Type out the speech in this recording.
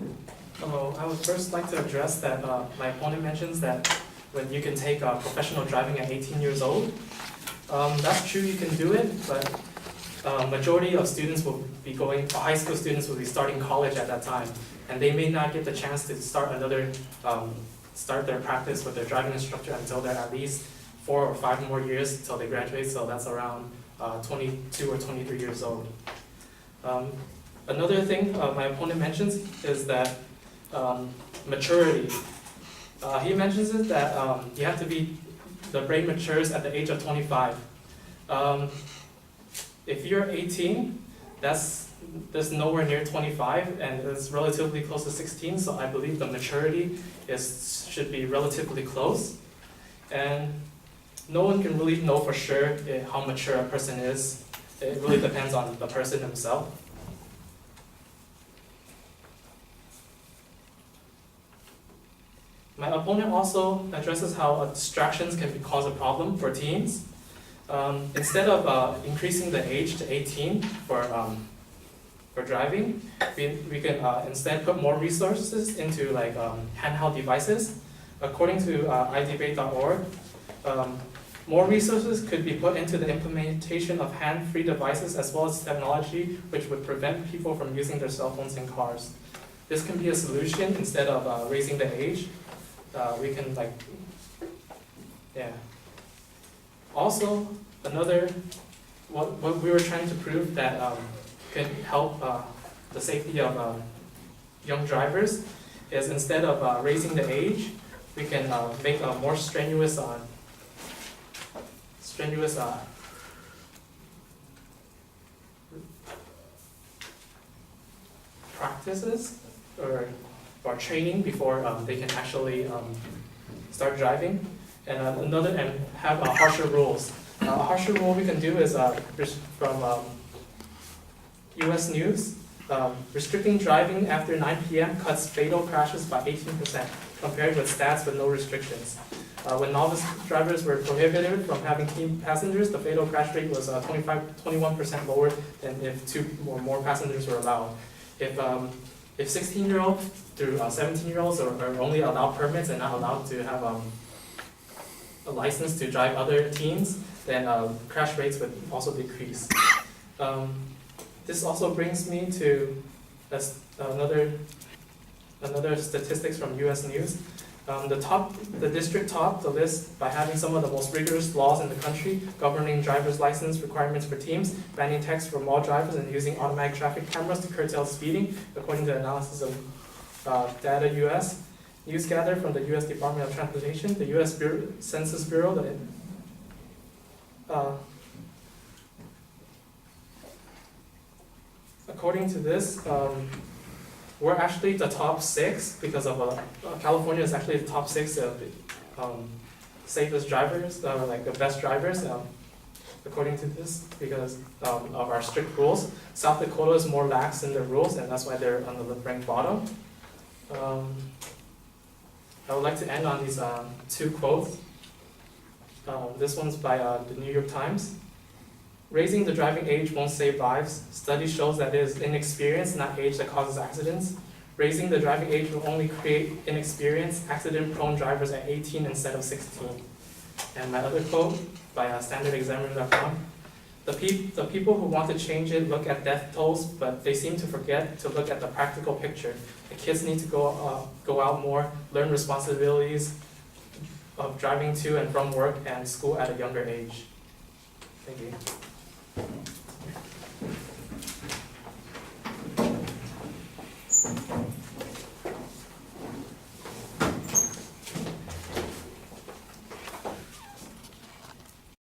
I would first like to address that my opponent mentions that when you can take professional driving at 18 years old. That's true, you can do it, but majority of students will be going, high school students will be starting college at that time, and they may not get the chance to start start their practice with their driving instructor until they're at least 4 or 5 more years until they graduate, so that's around 22 or 23 years old. Another thing my opponent mentions is that maturity. He mentions it that you have to be, the brain matures at the age of 25. If you're 18, that's nowhere near 25, and it's relatively close to 16, so I believe the maturity should be relatively close. And no one can really know for sure how mature a person is. It really depends on the person himself. My opponent also addresses how distractions can cause a problem for teens. Instead of increasing the age to 18 for driving, we can instead put more resources into like handheld devices. According to idebate.org, more resources could be put into the implementation of hand-free devices as well as technology which would prevent people from using their cell phones in cars. This can be a solution instead of raising the age. We can Also, what we were trying to prove that could help the safety of young drivers is instead of raising the age, we can make a more strenuous practices or training before they can actually start driving, and have harsher rules. A harsher rule we can do is from U.S. News. Restricting driving after 9 p.m. cuts fatal crashes by 18% compared with stats with no restrictions. When novice drivers were prohibited from having team passengers, the fatal crash rate was 21% lower than if 2 or more passengers were allowed. If 16-year-olds through 17-year-olds are only allowed permits and not allowed to have a license to drive other teens, then crash rates would also decrease. This also brings me to another statistics from U.S. News. The district topped the list by having some of the most rigorous laws in the country, governing driver's license requirements for teams, banning texts from all drivers, and using automatic traffic cameras to curtail speeding, according to analysis of Data U.S. News gathered from the U.S. Department of Transportation, the U.S. Census Bureau. According to this, we're actually the top 6 because of California is actually the top 6 of safest drivers, like the best drivers, according to this, because of our strict rules. South Dakota is more lax in their rules, and that's why they're on the ranked bottom. I would like to end on these 2 quotes. This one's by the New York Times. Raising the driving age won't save lives. Study shows that it is inexperience, not age, that causes accidents. Raising the driving age will only create inexperienced, accident-prone drivers at 18 instead of 16. And my other quote by standardexaminer.com. The people who want to change it look at death tolls, but they seem to forget to look at the practical picture. The kids need to go out more, learn responsibilities of driving to and from work and school at a younger age. Thank you.